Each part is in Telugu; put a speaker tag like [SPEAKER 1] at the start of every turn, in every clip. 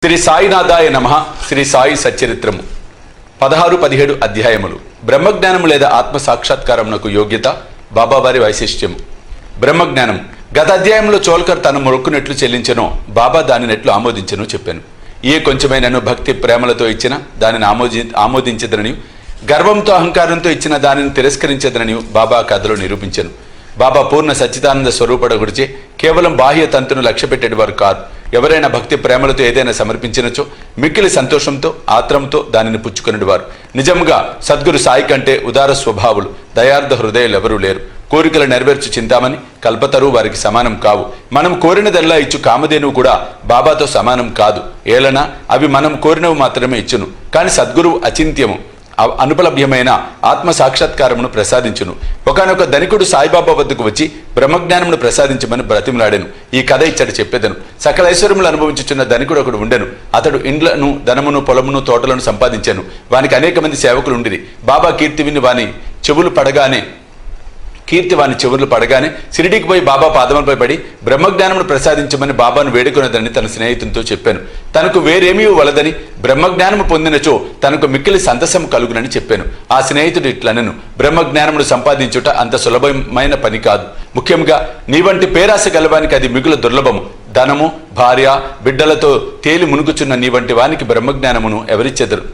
[SPEAKER 1] శ్రీ సాయినాథాయ నమః. శ్రీ సాయి సచ్చరిత్రము 16-17 అధ్యాయములు. బ్రహ్మజ్ఞానము లేదా ఆత్మ సాక్షాత్కారమునకు యోగ్యత, బాబావారి వైశిష్ట్యము. బ్రహ్మజ్ఞానం గత అధ్యాయంలో చోల్కర్ తన మొక్కునెట్లు చెల్లించెనో బాబా దానినెట్లు ఆమోదించెను చెప్పాను. ఏ కొంచెమైనను భక్తి ప్రేమలతో ఇచ్చిన దానిని ఆమోదించదనని, గర్వంతో అహంకారంతో ఇచ్చిన దానిని తిరస్కరించదనని బాబా కథలో నిరూపించెను. బాబా పూర్ణ సచ్చిదానంద స్వరూపడ గురిచే కేవలం బాహ్య తంతును లక్ష్య పెట్టేవారు కాదు. ఎవరైనా భక్తి ప్రేమలతో ఏదైనా సమర్పించినచో మిక్కిలి సంతోషంతో ఆత్రంతో దానిని పుచ్చుకునేవారు. నిజంగా సద్గురు సాయి కంటే ఉదార స్వభావులు, దయార్థ హృదయాలు ఎవరూ లేరు. కోరికలు నెరవేర్చు చింతామని కల్పతరు వారికి సమానం కావు. మనం కోరినదల్లా ఇచ్చు కామధేనువు కూడా బాబాతో సమానం కాదు. ఏలనా అవి మనం కోరినవి మాత్రమే ఇచ్చును. కానీ సద్గురువు అచింత్యము, అనుపలభ్యమైన ఆత్మ సాక్షాత్కారమును ప్రసాదించును. ఒకనొక ధనికుడు సాయిబాబా వద్దకు వచ్చి బ్రహ్మజ్ఞానమును ప్రసాదించమని బ్రతిమలాడాను. ఈ కథ ఇచ్చట చెప్పేదను. సకల ఐశ్వర్యములు అనుభవించుచున్న ధనికుడు ఒకడు ఉండెను. అతడు ఇండ్లను, ధనమును, పొలమును, తోటలను సంపాదించాను. వానికి అనేక మంది సేవకులు ఉండిరి. బాబా కీర్తి విని వాని చెవులు పడగానే షిరిడీకి పోయి బాబా పాదములపై పడి బ్రహ్మజ్ఞానమును ప్రసాదించమని బాబాను వేడుకున్నదని తన స్నేహితునితో చెప్పాను. తనకు వేరేమీ వలదని, బ్రహ్మజ్ఞానము పొందినచో తనకు మిక్కిలి సంతసము కలుగునని చెప్పాను. ఆ స్నేహితుడు ఇట్లనెను, బ్రహ్మజ్ఞానమును సంపాదించుట అంత సులభమైన పని కాదు. ముఖ్యంగా నీ వంటి పేరాశ గలవానికి అది మిగులు దుర్లభము. ధనము, భార్య, బిడ్డలతో తేలి మునుగుచున్న నీ వంటి వానికి బ్రహ్మజ్ఞానమును ఎవరిచ్చెదరు?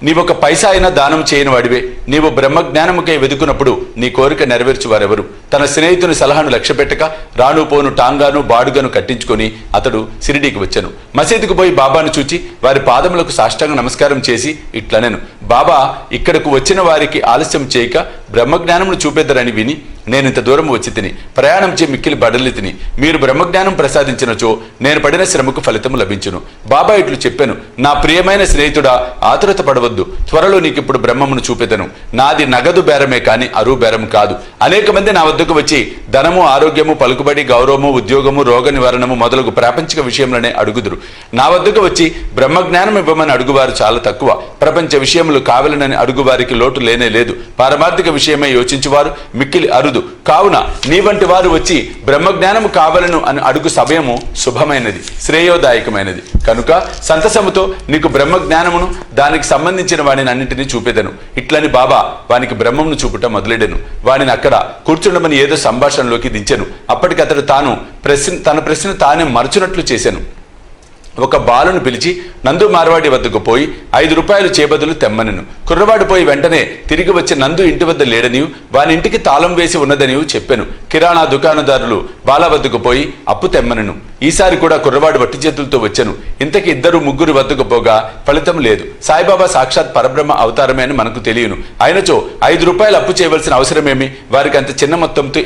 [SPEAKER 1] నీవొక పైసా అయినా దానం చేయని వాడివే. నీవు బ్రహ్మజ్ఞానముకై వెదుకున్నప్పుడు నీ కోరిక నెరవేర్చు వారెవరు? తన స్నేహితుని సలహాను లక్ష్యపెట్టక రాను పోను టాంగాను బాడుగను కట్టించుకొని అతడు షిరిడీకి వచ్చాను. మసీదుకు పోయి బాబాను చూచి వారి పాదములకు సాష్టాంగ నమస్కారం చేసి ఇట్లనెను, బాబా ఇక్కడకు వచ్చిన వారికి ఆలస్యం చేయక బ్రహ్మజ్ఞానమును చూపెద్దరని విని నేనింత దూరం వచ్చి తిని ప్రయాణం చే మిక్కిలి బడలి తిని మీరు బ్రహ్మజ్ఞానం ప్రసాదించినచో నేను పడిన శ్రమకు ఫలితము లభించును. బాబా ఇట్లు చెప్పాను, నా ప్రియమైన స్నేహితుడా, ఆతురత పడవద్దు. త్వరలో నీకిప్పుడు బ్రహ్మమును చూపెదను. నాది నగదు బేరమే కాని అరువు బేరం కాదు. అనేక మంది నా వద్దకు వచ్చి ధనము, ఆరోగ్యము, పలుకుబడి, గౌరవము, ఉద్యోగము, రోగ నివారణము మొదలగు ప్రాపంచిక విషయములనే అడుగుదురు. నా వద్దకు వచ్చి బ్రహ్మజ్ఞానం ఇవ్వమని అడుగువారు చాలా తక్కువ. ప్రపంచ విషయములు కావాలనని అడుగువారికి లోటు లేనే లేదు. పారమార్థిక విషయమై యోచించువారు మిక్కిలి అరుదు. కావున నీ వంటి వారు వచ్చి బ్రహ్మజ్ఞానము కావాలను అని అడుగు సమయము శుభమైనది, శ్రేయోదాయకమైనది. కనుక సంతసముతో నీకు బ్రహ్మజ్ఞానమును దానికి సంబంధించిన వాడిని అన్నింటినీ చూపెదను. ఇట్లని బాబా వానికి బ్రహ్మమును చూపుట మొదలెడెను. వాడిని అక్కడ కూర్చుండమని ఏదో సంభాషణలోకి దించెను. అప్పటికి అతడు తన ప్రశ్న తానే మరచునట్లు చేశాను. ఒక బాలును పిలిచి నందు మార్వాడి వద్దకు పోయి 5 రూపాయలు చేబదులు తెమ్మనెను. కుర్రవాడు పోయి వెంటనే తిరిగి వచ్చి నందు ఇంటి వద్ద లేడనియు వాని ఇంటికి తాళం వేసి ఉన్నదనియు చెప్పాను. కిరాణా దుకాణదారులు బాల వద్దకు పోయి అప్పు తెమ్మనెను. ఈసారి కూడా కుర్రవాడు వట్టి చేతులతో వచ్చాను. ఇంతకి 2-3 వద్దకు పోగా ఫలితం లేదు. సాయిబాబా సాక్షాత్ పరబ్రహ్మ అవతారమే అని మనకు తెలియను. అయినచో 5 రూపాయలు అప్పు చేయవలసిన అవసరమేమి? వారికి అంత చిన్న మొత్తంతో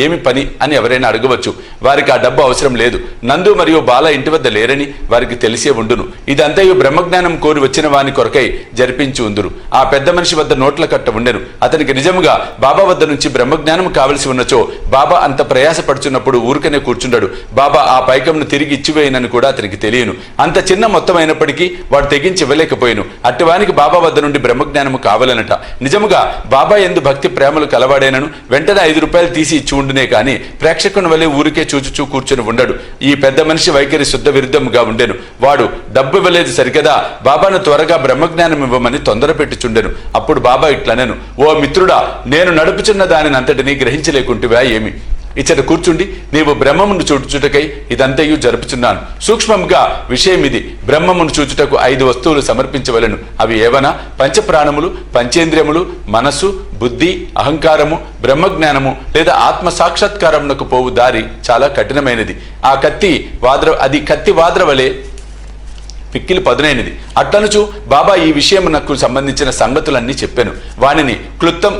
[SPEAKER 1] ఏమి పని అని ఎవరైనా అడగవచ్చు. వారికి ఆ డబ్బు అవసరం లేదు. నందు మరియు బాల ఇంటి వద్ద లేరని వారికి తెలిసే ఉండును. ఇదంతయు బ్రహ్మజ్ఞానం కోరి వచ్చిన వాని కొరకై జరిపించి ఉందురు. ఆ పెద్ద మనిషి వద్ద నోట్ల కట్ట ఉండెను. అతనికి నిజముగా బాబా వద్ద నుంచి బ్రహ్మజ్ఞానం కావలసి ఉన్నచో బాబా అంత ప్రయాసపడుచున్నప్పుడు ఊరికనే కూర్చుండాడు. బాబా ఆ పైకంను తిరిగి ఇచ్చివేయనని కూడా అతనికి తెలియను. అంత చిన్న మొత్తం అయినప్పటికీ వాడు తెగించి ఇవ్వలేకపోయాను. అట్టివానికి బాబా వద్ద నుండి బ్రహ్మజ్ఞానము కావాలనట. నిజముగా బాబా ఎందు భక్తి ప్రేమలు కలవాడేనను వెంటనే 5 రూపాయలు తీసి ఇచ్చి ఉండునే కానీ ప్రేక్షకుని వలె ఊరికే చూచుచూ కూర్చొని ఉండడు. ఈ పెద్ద మనిషి వైఖరి శుద్ధ విరుద్ధముగా ఉండెను. వాడు డబ్బు ఇవ్వలేదు సరికదా, బాబాను త్వరగా బ్రహ్మజ్ఞానం ఇవ్వమని తొందర పెట్టుచుండెను. అప్పుడు బాబా ఇట్లనెను, ఓ మిత్రుడా, నేను నడుపుచున్న దానిని అంతటినీ గ్రహించలేకుంటివా ఏమి? ఇచ్చట కూర్చుండి నీవు బ్రహ్మమును చూచుటకై ఇదంతయు జరుపుచున్నాను. సూక్ష్మంగా విషయం ఇది. బ్రహ్మమును చూచుటకు 5 వస్తువులు సమర్పించవలను. అవి ఏవనా? పంచప్రాణములు, పంచేంద్రియములు, మనస్సు, బుద్ధి, అహంకారము, బ్రహ్మజ్ఞానము లేదా ఆత్మ సాక్షాత్కారమునకు పోవు దారి చాలా కఠినమైనది. కత్తి వాద్ర వలె పిక్కిలి పదునైనది. అట్లనుచు బాబా ఈ విషయమునకు సంబంధించిన సంగతులన్నీ చెప్పాను. వానిని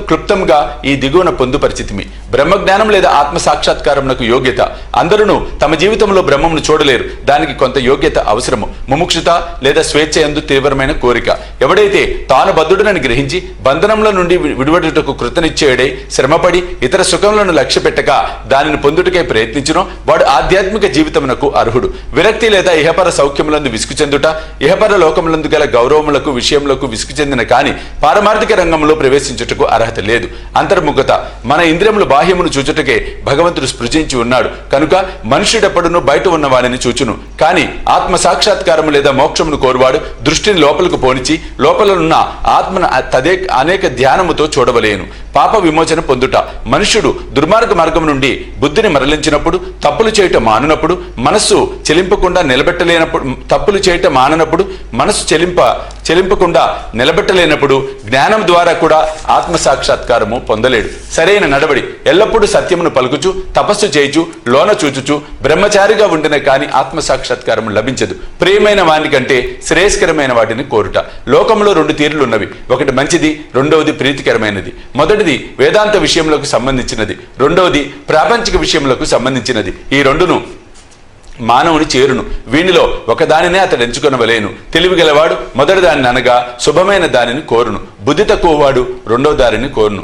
[SPEAKER 1] క్లుప్తంగా ఈ దిగువన పొందుపరిచితిమి. బ్రహ్మజ్ఞానం లేదా ఆత్మ సాక్షాత్కారమునకు యోగ్యత. అందరూ తమ జీవితంలో బ్రహ్మమును చూడలేరు. దానికి కొంత యోగ్యత అవసరము. ముముక్షుత లేదా స్వేచ్ఛ యందు తీవ్రమైన కోరిక. ఎవడైతే తాను బద్ధుడనని గ్రహించి బంధనంలో నుండి విడివడుటకు కృతనిశ్చయుడై శ్రమపడి ఇతర సుఖములను లక్ష్య పెట్టక దానిని పొందుటకై ప్రయత్నించునో వాడు ఆధ్యాత్మిక జీవితమునకు అర్హుడు. విరక్తి లేదా ఇహపర సౌఖ్యములందు విసుగు చెందుట, ఇహపర లోకములందు గల గౌరవములకు విషయములకు విసుగు చెందిన కాని పారమార్థిక రంగంలో ప్రవేశించుటకు అర్హత లేదు. అంతర్ముఖత, మన ఇంద్రియములు బాహ్యమును చూచుటకే భగవంతుడు స్పృశించి ఉన్నాడు కనుక మనుష్యుడెప్పుడును బయట ఉన్నవాడిని చూచును. కానీ ఆత్మ సాక్షాత్కారము లేదా మోక్షమును కోరువాడు దృష్టిని లోపలకు పోనిచి లోపలనున్న ఆత్మను అనేక ధ్యానముతో చూడవలేను. పాప విమోచన పొందుట, మనుష్యుడు దుర్మార్గ మార్గం నుండి బుద్ధిని మరలించినప్పుడు, తప్పులు చేయటం మాననప్పుడు, మనస్సు చెలింపకుండా నిలబెట్టలేనప్పుడు, తప్పులు చేయటం మాననప్పుడు మనస్సు చెలింపకుండా నిలబెట్టలేనప్పుడు జ్ఞానం ద్వారా కూడా ఆత్మ సాక్షాత్కారము పొందలేడు. సరైన నడవడి, ఎల్లప్పుడూ సత్యమును పలుకుచు తపస్సు చేయుచు లోన చూచుచు బ్రహ్మచారిగా ఉండిన కాని ఆత్మ సాక్షాత్కారము లభించదు. ప్రియమైన వాని కంటే శ్రేయస్కరమైన వాటిని కోరుట. లోకంలో 2 తీరులు ఉన్నవి. ఒకటి మంచిది, రెండవది ప్రీతికరమైనది. మొదటిది వేదాంత విషయములకు సంబంధించినది, రెండవది ప్రాపంచిక విషయములకు సంబంధించినది. ఈ రెండును మానవుని చేరును. వీనిలో ఒకదానినే అతడు ఎంచుకొనవలేను. తెలివి గలవాడు మొదటి దానిని అనగా శుభమైన దానిని కోరును. బుద్ధి తక్కువ వాడు రెండో దానిని కోరును.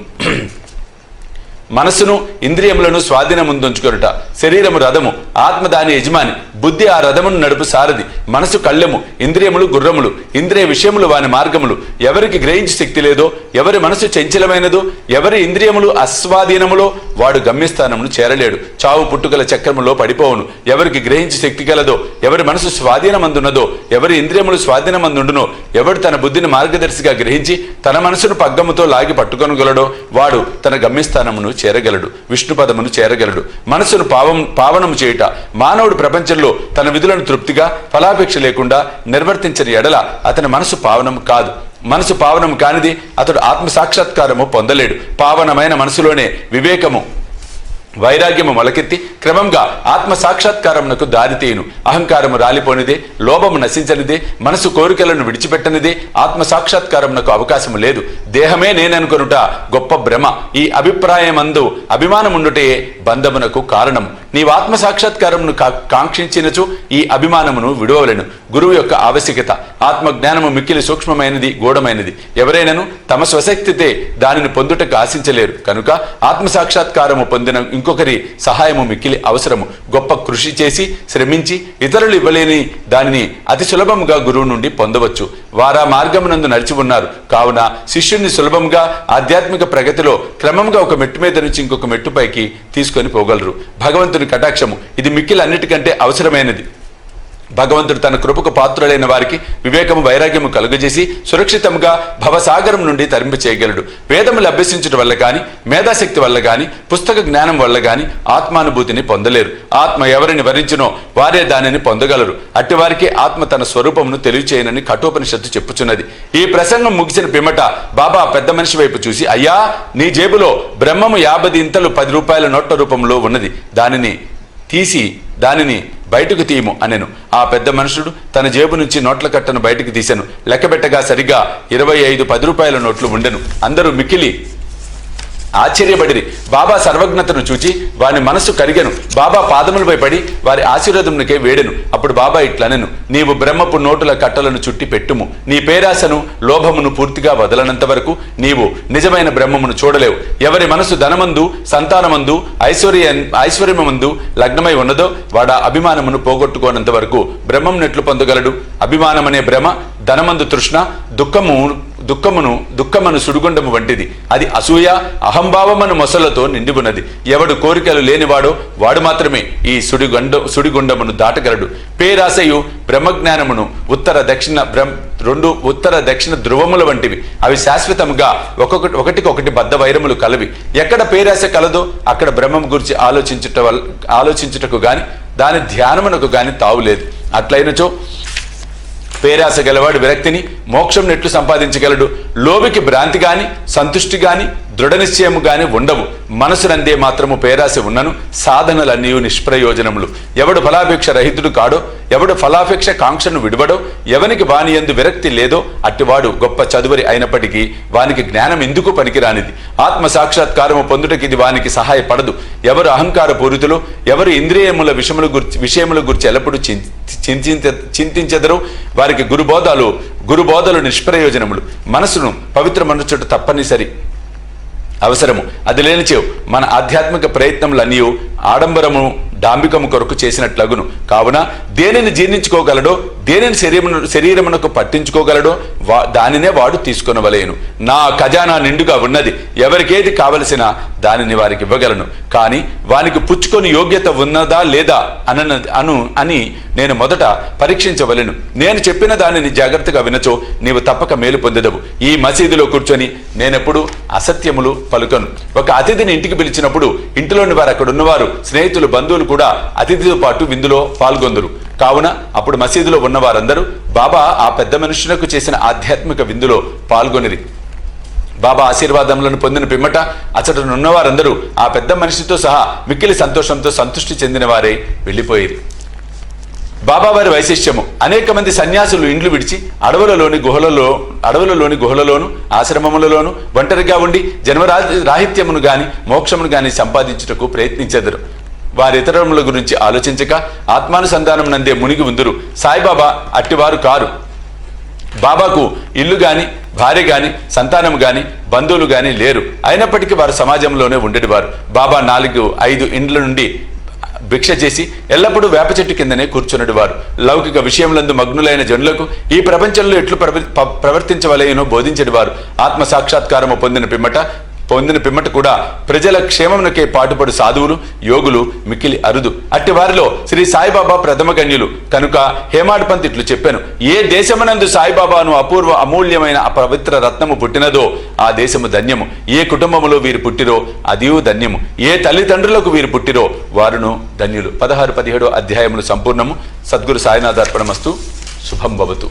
[SPEAKER 1] మనస్సును ఇంద్రియములను స్వాధీనముందుంచుకొనుట. శరీరము రథము, ఆత్మ దాని యజమాని, బుద్ధి ఆ రథమును నడుపు సారథి, మనసు కళ్ళెము, ఇంద్రియములు గుర్రములు, ఇంద్రియ విషయములు వాని మార్గములు. ఎవరికి గ్రహించి శక్తి లేదో, ఎవరి మనసు చంచలమైనదో, ఎవరి ఇంద్రియములు అస్వాధీనములో వాడు గమ్యస్థానమును చేరలేడు. చావు పుట్టుకల చక్రములో పడిపోవును. ఎవరికి గ్రహించి శక్తి కలదో, ఎవరి మనసు స్వాధీనమందున్నదో, ఎవరి ఇంద్రియములు స్వాధీనమందుండునో, ఎవడు తన బుద్ధిని మార్గదర్శిగా గ్రహించి తన మనసును పగ్గముతో లాగి పట్టుకొనగలడో వాడు తన గమ్యస్థానమును చేరగలడు, విష్ణుపదమును చేరగలడు. మనసును పావనము చేయుట, మానవుడు ప్రపంచంలో తన విధులను తృప్తిగా ఫలాపేక్ష లేకుండా నిర్వర్తించని ఎడల అతని మనసు పావనము కాదు. మనసు పావనము కానిది అతడు ఆత్మ సాక్షాత్కారము పొందలేడు. పావనమైన మనసులోనే వివేకము వైరాగ్యము మొలకెత్తి క్రమంగా ఆత్మ సాక్షాత్కారమునకు దారితీయును. అహంకారము రాలిపోనిదే, లోభము నశించనిదే, మనసు కోరికలను విడిచిపెట్టనిదే ఆత్మ సాక్షాత్కారమునకు అవకాశము లేదు. దేహమే నేననుకొనుట గొప్ప భ్రమ. ఈ అభిప్రాయమందు అభిమానముండుటే బంధమునకు కారణము. నీవు ఆత్మ సాక్షాత్కారమును కాంక్షించినచో ఈ అభిమానమును విడువలేను. గురువు యొక్క ఆవశ్యకత. ఆత్మ జ్ఞానము మిక్కిలి సూక్ష్మమైనది, గూఢమైనది. ఎవరైనను తమ స్వశక్తితే దానిని పొందుటకు ఆశించలేరు కనుక ఆత్మ సాక్షాత్కారము పొందిన ఇంకొకరి సహాయము మిక్కిలి అవసరము. గొప్ప కృషి చేసి శ్రమించి ఇతరులు ఇవ్వలేని దానిని అతి సులభముగా గురువు నుండి పొందవచ్చు. వారా మార్గమునందు నడిచి ఉన్నారు కావున శిష్యుని సులభంగా ఆధ్యాత్మిక ప్రగతిలో క్రమంగా ఒక మెట్టు మీద నుంచి ఇంకొక మెట్టుపైకి తీసుకొని పోగలరు. భగవంతుని కటాక్షము ఇది మిక్కిలి అన్నిటికంటే అవసరమైనది. భగవంతుడు తన కృపకు పాత్రులైన వారికి వివేకము వైరాగ్యము కలుగజేసి సురక్షితంగా భవసాగరం నుండి తరింప చేయగలడు. వేదములు అభ్యసించడం వల్ల గాని, మేధాశక్తి వల్ల గాని, పుస్తక జ్ఞానం వల్ల గాని ఆత్మానుభూతిని పొందలేరు. ఆత్మ ఎవరిని వరించునో వారే దానిని పొందగలరు. అట్టివారికి ఆత్మ తన స్వరూపమును తెలియచేయనని కఠోపనిషత్తు చెప్పుచున్నది. ఈ ప్రసంగం ముగిసిన పిమ్మట బాబా పెద్ద మనిషి వైపు చూసి, అయ్యా, నీ జేబులో బ్రహ్మము 50 ఇంతలు 10 రూపాయల నోట్ల రూపంలో ఉన్నది, దానిని బయటకు తీయము అనెను. ఆ పెద్ద మనుషుడు తన జేబు నుంచి నోట్ల కట్టను బయటకు తీశాను. లెక్కబెట్టగా సరిగ్గా 25 10 రూపాయల నోట్లు ఉండెను. అందరూ మిక్కిలి ఆశ్చర్యపడిరి. బాబా సర్వజ్ఞతను చూచి వారి మనస్సు కరిగెను. బాబా పాదములపై పడి వారి ఆశీర్వాదమునకే వేడెను. అప్పుడు బాబా ఇట్లనెను, నీవు బ్రహ్మపు నోటుల కట్టలను చుట్టి పెట్టుము. నీ పేరాశను లోభమును పూర్తిగా వదలనంత వరకు నీవు నిజమైన బ్రహ్మమును చూడలేవు. ఎవరి మనసు ధనమందు, సంతానమందు, ఐశ్వర్యమందు లగ్నమై ఉన్నదో వాడా అభిమానమును పోగొట్టుకోనంత వరకు బ్రహ్మం నెట్లు పొందగలడు. అభిమానమనే భ్రమ ధనమందు తృష్ణ, దుఃఖమును సుడిగుండము వంటిది. అది అసూయ అహంభావమను మొసలతో నిండి ఉన్నది. ఎవడు కోరికలు లేనివాడో వాడు మాత్రమే ఈ సుడిగుండమును దాటగలడు. పేరాశయు బ్రహ్మజ్ఞానమును ఉత్తర దక్షిణ ధ్రువముల వంటివి. అవి శాశ్వతముగా ఒకటికొకటి బద్ధ వైరములు కలవి. ఎక్కడ పేరాశ కలదో అక్కడ బ్రహ్మం గురించి ఆలోచించుటకు గాని దాని ధ్యానమునకు గాని తావులేదు. అట్లయినచో పేరాశ గలవాడు విరక్తిని మోక్షం నెట్లు సంపాదించగలడు. లోబికి భ్రాంతి గాని, సంతుష్టి గాని, దృఢ నిశ్చయము గాని ఉండవు. మనసునందే మాత్రము పేరాశ ఉన్నను సాధనలన్నీ నిష్ప్రయోజనములు. ఎవడు ఫలాపేక్ష రహితుడు కాడో, ఎవడు ఫలాపేక్ష కాంక్షను విడువడో, ఎవనికి వాని యందు విరక్తి లేదో అట్టివాడు గొప్ప చదువరి అయినప్పటికీ వానికి జ్ఞానం ఎందుకు పనికిరానిది. ఆత్మ సాక్షాత్కారము పొందుటకి ఇది వానికి సహాయపడదు. ఎవరు అహంకార పూరితులు, ఎవరు ఇంద్రియముల విషయముల గురించి ఎల్లప్పుడూ చింతించెదరో వారికి గురుబోధలు నిష్ప్రయోజనములు. మనసును పవిత్రమనుచుట తప్పనిసరి అవసరము. అది లేనిచో మన ఆధ్యాత్మిక ప్రయత్నములన్నీ ఆడంబరము డాంబికము కొరకు చేసినట్లగును. కావున దేనిని జీర్ణించుకోగలడో, దేనిని శరీరమునకు పట్టించుకోగలడో దానినే వాడు తీసుకొనవలేను. నా ఖజానా నిండుగా ఉన్నది, ఎవరికేది కావలసిన దానిని వారికి ఇవ్వగలను. కానీ వానికి పుచ్చుకొని యోగ్యత ఉన్నదా లేదా అని నేను మొదట పరీక్షించవలెను. నేను చెప్పిన దానిని జాగ్రత్తగా వినచో నీవు తప్పక మేలు పొందెదవు. ఈ మసీదులో కూర్చొని నేనెప్పుడు అసత్యములు పలుకను. ఒక అతిథిని ఇంటికి పిలిచినప్పుడు ఇంటిలోని వారు అక్కడ ఉన్నవారు స్నేహితులు బంధువులు కూడా అతిథితో పాటు విందులో పాల్గొందరు. కావున అప్పుడు మసీదులో ఉన్న వారందరూ బాబా ఆ పెద్ద మనుషులకు చేసిన ఆధ్యాత్మిక విందులో పాల్గొనిరి. బాబా ఆశీర్వాదములను పొందిన పిమ్మట అచ్చటనున్న వారందరూ ఆ పెద్ద మనిషితో సహా మిక్కిలి సంతోషంతో సంతృష్టి చెందిన వారే వెళ్ళిపోయిరి. బాబా వారి వైశిష్ట్యము. అనేక మంది సన్యాసులు ఇండ్లు విడిచి అడవులలోని గుహలలోను ఆశ్రమములలోను ఒంటరిగా ఉండి జన్మరాహిత్యమును గాని మోక్షమును గాని సంపాదించుటకు ప్రయత్నించెదరు. వారి ఇతరముల గురించి ఆలోచించక ఆత్మానుసంధానం నందే మునిగి ఉందురు. సాయిబాబా అట్టివారు కారు. బాబాకు ఇల్లు గాని, భార్య గాని, సంతానం గాని, బంధువులు గాని లేరు. అయినప్పటికీ వారు సమాజంలోనే ఉండేవారు. బాబా 4-5 ఇండ్ల నుండి భిక్ష చేసి ఎల్లప్పుడూ వేప చెట్టు కిందనే కూర్చున్నది వారు. లౌకిక విషయములందు మగ్నులైన జనులకు ఈ ప్రపంచంలో ఎట్లు ప్రవర్తించవలెనో బోధించడి వారు. ఆత్మ సాక్షాత్కారము పొందిన పిమ్మట కూడా ప్రజల క్షేమమునకే పాటుపడు సాధువులు, యోగులు మిక్కిలి అరుదు. అట్టి వారిలో శ్రీ సాయిబాబా ప్రథమ గణ్యులు కనుక హేమాడ్ పంత్ ఇట్లు చెప్పాను: ఏ దేశమునందు సాయిబాబాను అపూర్వ అమూల్యమైన పవిత్ర రత్నము పుట్టినదో ఆ దేశము ధన్యము. ఏ కుటుంబములో వీరు పుట్టిరో అదియు ధన్యము. ఏ తల్లిదండ్రులకు వీరు పుట్టిరో వారును ధన్యులు. 16-17 అధ్యాయములు సంపూర్ణము. సద్గురు సాయినాథార్పణమస్తు. శుభం భవతు.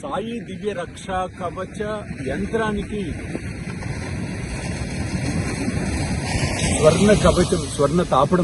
[SPEAKER 2] సాయి దివ్య రక్షా కవచ యంత్రానికి స్వర్ణ కవచం, స్వర్ణ తాపడం